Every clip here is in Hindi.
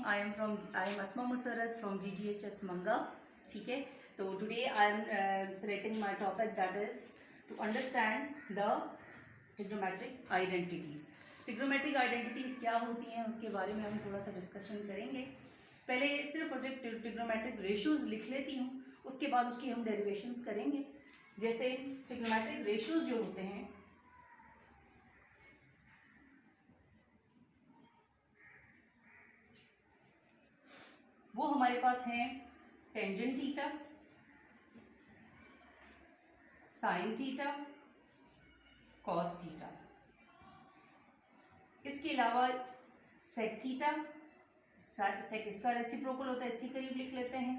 I am Asma Musarrat from GGHS Manga. ठीक है, तो today I am selecting my topic, that is to understand the trigonometric identities. Trigonometric identities क्या होती हैं उसके बारे में हम थोड़ा सा डिस्कशन करेंगे. पहले सिर्फ ट्रिग्नोमेट्रिक रेशियोज लिख लेती हूँ, उसके बाद उसकी हम डेरिवेशंस करेंगे. जैसे ट्रिग्नोमेट्रिक रेशियोज जो होते हैं वो हमारे पास हैं tangent theta, sine theta, cos theta. इसके अलावा सेक थीटा, सेक इसका रेसिप्रोकल होता है, इसके करीब लिख लेते हैं.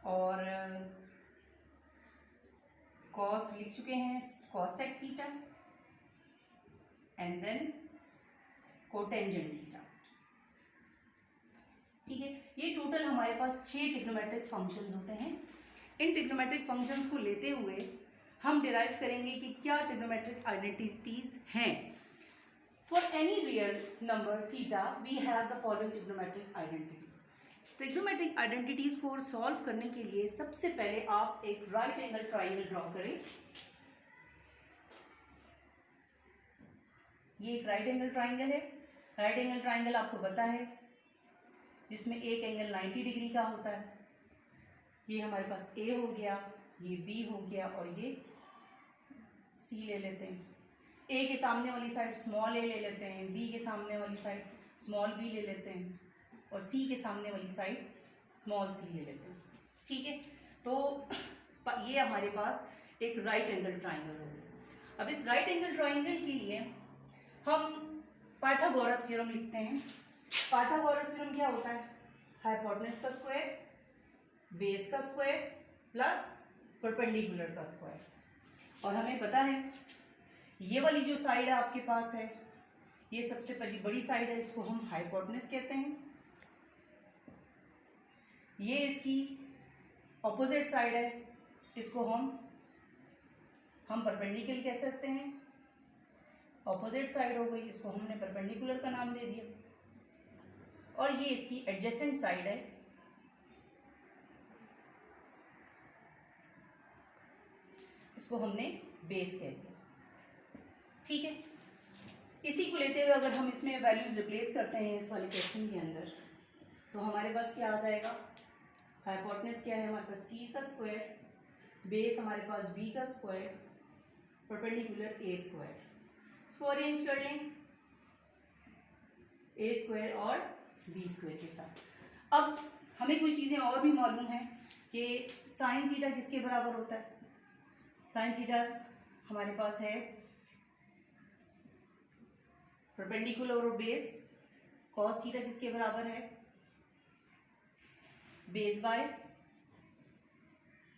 और कॉस लिख चुके हैं, cos sec theta, and then cotangent theta. ठीक है, ये टोटल हमारे पास 6 ट्रिग्नोमेट्रिक फंक्शंस होते हैं. इन ट्रिग्नोमेट्रिक फंक्शंस को लेते हुए हम डिराइव करेंगे कि क्या ट्रिग्नोमेट्रिक आइडेंटिटीज हैं. For any real number theta we have the following trigonometric identities. Trigonometric identities को सॉल्व करने के लिए सबसे पहले आप एक राइट एंगल ट्राइंगल ड्रॉ करें. ये एक राइट एंगल ट्राइंगल है. राइट एंगल ट्राइंगल आपको पता है जिसमें एक एंगल 90 डिग्री का होता है. ये हमारे पास ए हो गया, ये बी हो गया और ये सी ले लेते हैं. ए के सामने वाली साइड स्मॉल ए ले लेते हैं, बी के सामने वाली साइड स्मॉल बी ले लेते हैं और सी के सामने वाली साइड स्मॉल सी ले लेते हैं. ठीक है, तो ये हमारे पास एक राइट एंगल ट्राइंगल हो गया. अब इस राइट एंगल ट्राइंगल के लिए हम पाइथागोरस थ्योरम लिखते हैं. पाइथागोरस थ्योरम क्या होता है? हाइपोटेनस का स्क्वायर, बेस का स्क्वायर प्लस परपेंडिकुलर का स्क्वायर. और हमें पता है ये वाली जो साइड है आपके पास है, ये सबसे पहली बड़ी साइड है, इसको हम हाइपोटेनस कहते हैं. ये इसकी ऑपोजिट साइड है, इसको हम परपेंडिकुलर कह सकते हैं. ऑपोजिट साइड हो गई, इसको हमने परपेंडिकुलर का नाम दे दिया. और ये इसकी एडजेसेंट साइड है, इसको हमने बेस कह दिया. ठीक है, इसी को लेते हुए अगर हम इसमें वैल्यूज रिप्लेस करते हैं इस वाले क्वेश्चन के अंदर, तो हमारे पास क्या आ जाएगा? हाइपोटेनस क्या है हमारे पास? सी का स्क्वायर, बेस हमारे पास बी का स्क्वायर, परपेंडिकुलर ए स्क्वायर. इसको अरेंज कर लें ए स्क्वायर और बी स्क्वायर के साथ. अब हमें कोई चीज़ें और भी मालूम है कि साइन थीटा किसके बराबर होता है. साइन थीटा हमारे पास है परपेंडिकुलर और बेस. कॉस थीटा किसके बराबर है? Base by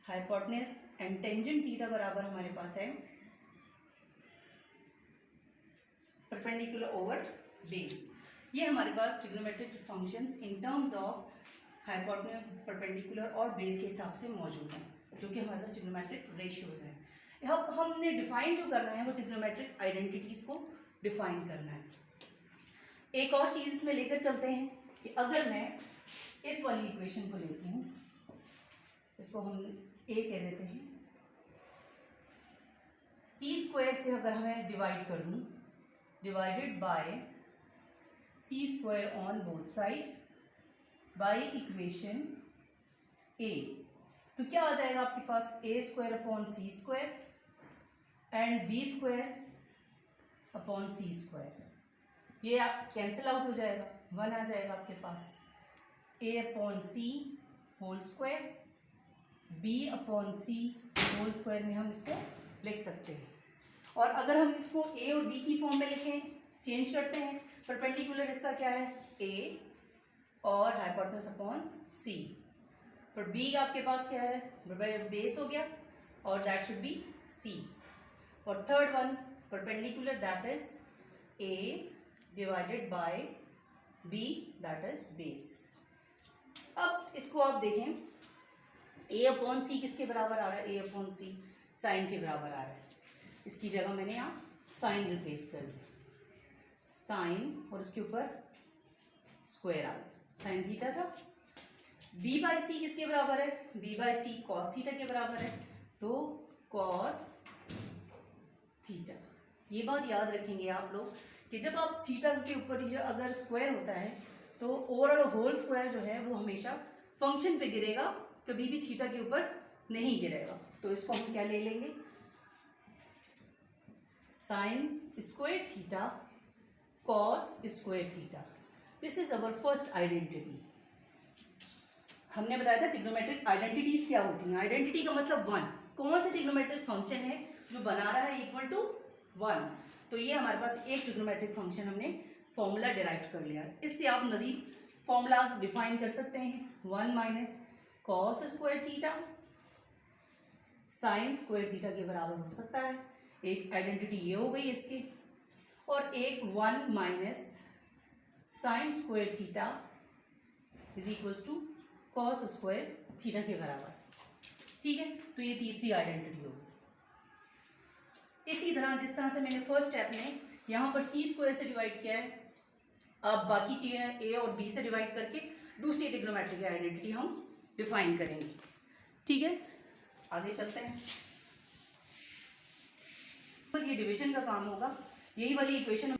hypotenuse. And tangent theta बराबर हमारे पास है परपेंडिकुलर ओवर बेस. ये हमारे पास trigonometric functions in terms of hypotenuse, perpendicular और बेस के हिसाब से मौजूद हैं, जो कि हमारे पास ट्रिग्नोमेट्रिक रेशियोज हैं. हमने डिफाइन जो करना है वो ट्रिग्नोमेट्रिक आइडेंटिटीज़ को डिफाइन करना है. एक और चीज़ इसमें लेकर चलते हैं कि अगर मैं इस वाली इक्वेशन को लेती हूँ, इसको हम ए कह देते हैं. सी स्क्वायर से अगर हमें डिवाइड कर दूँ, divided by C square on both side by equation A, तो क्या आ जाएगा आपके पास? A square upon C square and B square upon C square. ये आप कैंसिल आउट हो जाएगा, 1 आ जाएगा आपके पास. A upon C whole square, B upon C whole square में हम इसको लिख सकते हैं. और अगर हम इसको ए और बी की फॉर्म में लिखें, चेंज करते हैं, परपेंडिकुलर इसका क्या है? ए और हाइपोटेनस अपॉन सी. पर बी आपके पास क्या है? बेस हो गया और दैट शुड बी सी. और third one perpendicular, that is A divided by B, that is base. अब इसको आप देखें, ए अपॉन सी किसके बराबर आ रहा है? ए अपॉन सी साइन के बराबर आ रहा है. इसकी जगह मैंने यहाँ साइन रिप्लेस कर दिया, साइन और उसके ऊपर स्क्वायर आ गया. साइन थीटा था। बी बाई सी किसके बराबर है? B by C cos theta के बराबर है, तो कॉस थीटा। ये बात याद रखेंगे आप लोग कि जब आप थीटा के ऊपर अगर स्क्वायर होता है तो ओवरऑल होल स्क्वायर जो है वो हमेशा फंक्शन पे गिरेगा, कभी भी थीटा के ऊपर नहीं गिरेगा। तो इसको हम क्या ले लेंगे? Sign square theta cos square theta. This is our first identity. हमने बताया था ट्रिग्नोमेट्रिक आइडेंटिटीज क्या होती हैं। आइडेंटिटी का मतलब वन। कौन सा ट्रिग्नोमेट्रिक फंक्शन है जो बना रहा है इक्वल टू वन। तो ये हमारे पास एक ट्रिग्नोमेट्रिक फंक्शन हमने फॉर्मूला डिराइव कर लिया। इससे आप मजीद फॉर्मूलाज डिफाइन कर सकते हैं। One minus cos square theta sine square theta के बराबर हो सकता है। एक आइडेंटिटी ये हो गई इसकी, और एक one minus sine square theta is equals to cos square theta के बराबर। ठीक है, तो ये तीसरी आइडेंटिटी होगी। इसी तरह जिस तरह से मैंने फर्स्ट स्टेप में यहाँ पर सी स्क्वायर से डिवाइड किया है, अब बाकी चीज़ें ए और बी से डिवाइड करके दूसरी ट्रिग्नोमेट्रिक आइडेंटिटी हम डिफाइन करेंगे। ठीक है, आगे चलते हैं। तो ये डिवीजन का काम होगा। यही वाली इक्वेशन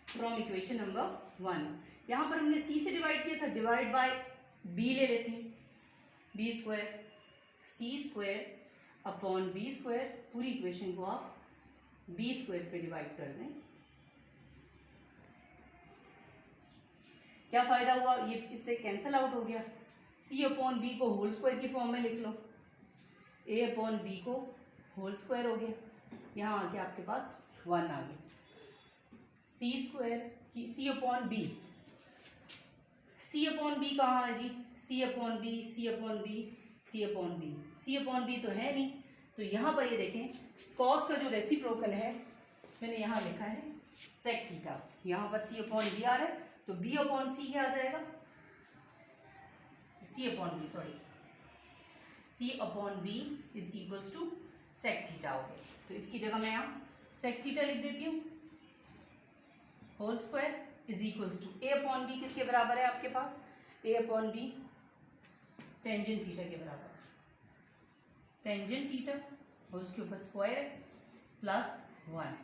फ्रॉम इक्वेशन नंबर 1, यहाँ पर हमने सी से डिवाइड किया था, डिवाइड बाय बी ले लेते हैं। बी स्क्वायर सी स्क्वायर अपॉन बी स्क्वायर, पूरी इक्वेशन को आप बी स्क्वायर पे डिवाइड कर दें। क्या फायदा हुआ? ये इससे कैंसिल आउट हो गया। सी अपॉन बी को होल स्क्वायर की फॉर्म में लिख लो, ए अपॉन बी को होल स्क्वायर हो गया, यहाँ आके आपके पास 1 आ गया। सी स्क्वायर की सी अपॉन बी, सी अपॉन बी कहाँ है जी? सी अपॉन बी, सी अपॉन बी, सी अपॉन बी। सी अपॉन बी तो है नहीं, तो यहाँ पर ये देखें कॉस का जो रेसिप्रोकल है मैंने यहाँ लिखा है सेक थीटा। यहाँ पर सी अपॉन बी आ रहा है, तो बी अपॉन सी क्या आ जाएगा? C upon B, sorry, C upon B is equals to sec theta हो गया। तो इसकी जगह मैं यहाँ सेक थीटा लिख देती हूँ। Whole square is equals to A upon B किसके बराबर है आपके पास? A upon B tangent theta के बराबर। टेंजेंट थीटा और उसके ऊपर स्क्वायर है प्लस 1।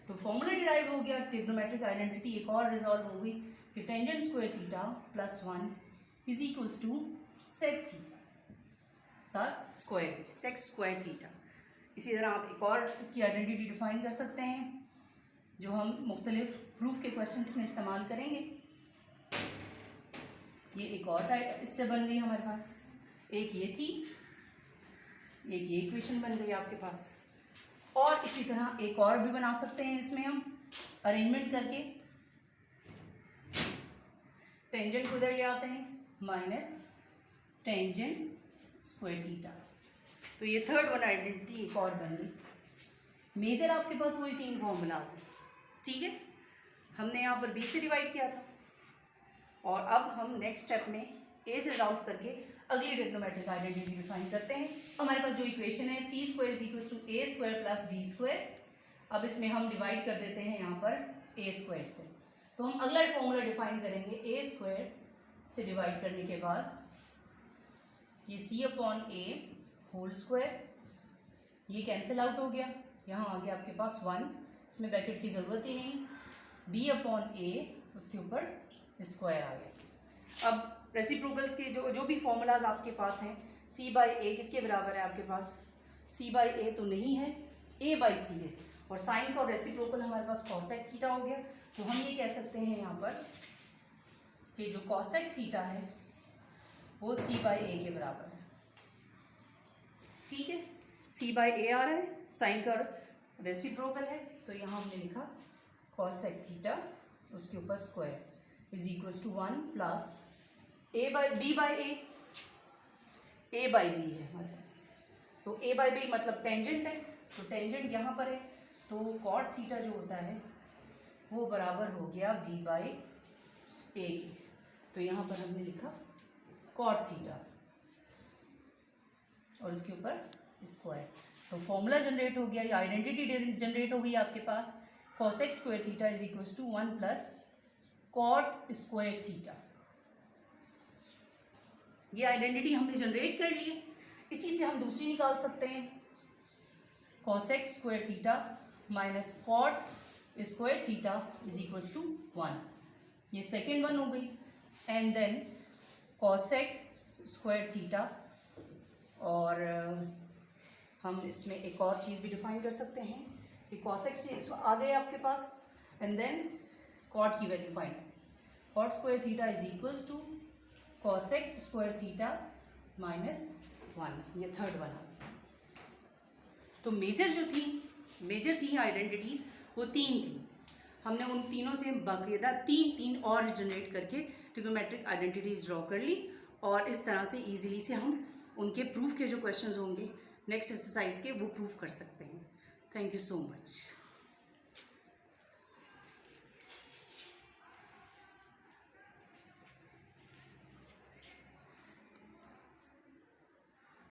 तो फॉर्मूला डिराइव हो गया। ट्रिग्नोमेट्रिक आइडेंटिटी एक और रिजॉल्व हो गई कि tangent square theta plus 1 is equals to sec theta, साथ स्क्वायर सेक स्क्वायर थीटा। इसी तरह आप एक और इसकी आइडेंटिटी डिफाइन कर सकते हैं जो हम मुख्तलिफ प्रूफ के क्वेश्चंस में इस्तेमाल करेंगे। ये एक और इससे बन गई हमारे पास, एक ये थी, एक ये इक्वेशन बन गई आपके पास, और इसी तरह एक और भी बना सकते हैं इसमें हम अरेंजमेंट करके। टेंजेंट को इधर ले आते हैं, माइनस टेंजेंट स्क्वायर थीटा। तो ये थर्ड वन आइडेंटिटी एक और बन गई। मेजर आपके पास वही 3 फॉर्मूलाज हैं। ठीक है, हमने यहाँ पर बी से डिवाइड किया था, और अब हम नेक्स्ट स्टेप में ए से सॉल्व करके अगली ट्रिग्नोमेट्रिक आइडेंटिटी डिफाइन करते हैं। हमारे पास जो इक्वेशन है C square is equal to A square plus B square. अब इसमें हम डिवाइड कर देते हैं यहाँ पर ए स्क्वायर से। तो हम अगला फॉर्मूला डिफाइन करेंगे। ए स्क्वायर से डिवाइड करने के बाद ये सी अपॉन ए होल स्क्वायर, ये कैंसिल आउट हो गया, यहाँ आ गया आपके पास 1, इसमें ब्रैकेट की ज़रूरत ही नहीं। बी अपॉन ए उसके ऊपर स्क्वायर आ गया। अब रेसिप्रोकल्स के जो भी फॉर्मूलाज आपके पास हैं, सी बाई ए किसके बराबर है आपके पास? सी बाई ए तो नहीं है, ए बाई सी है, और साइन का रेसिप्रोकल हमारे पास कॉसेक थीटा हो गया। तो हम ये कह सकते हैं यहाँ पर कि जो कॉसेक थीटा है वो सी बाई ए के बराबर है। ठीक है, सी बाई ए आ रहा है, साइन का रेसिप्रोकल है, तो यहाँ हमने लिखा कॉसेक थीटा उसके ऊपर square is equals to 1 plus a by b by a by b है हमारे पास। तो ए बाई बी मतलब टेंजेंट है, तो टेंजेंट यहाँ पर है, तो कॉट थीटा जो होता है वो बराबर हो गया बी बाई ए के। तो यहाँ पर हमने लिखा कॉट थीटा और उसके ऊपर स्क्वायर। तो फॉर्मूला जनरेट हो गया, या आइडेंटिटी जनरेट हो गई आपके पास। Cosec square theta is equals to 1 plus cot square theta. ये आइडेंटिटी हमने जनरेट कर ली है। इसी से हम दूसरी निकाल सकते हैं, cosec square theta minus cot square theta is equals to 1। ये सेकेंड वन हो गई। And then cosec square theta, और हम इसमें एक और चीज़ भी डिफाइन कर सकते हैं कि cosec से आ गए आपके पास, एंड देन cot की value find, cot square theta is equals to cosec square theta minus 1। ये थर्ड वन। तो मेजर थी आइडेंटिटीज वो 3 थी। हमने उन तीनों से बाकायदा तीन और जनरेट करके ट्रिग्नोमेट्रिक आइडेंटिटीज ड्रॉ कर ली, और इस तरह से इजीली से हम उनके प्रूफ के जो क्वेश्चंस होंगे नेक्स्ट एक्सरसाइज के वो प्रूफ कर सकते हैं। Thank you so much.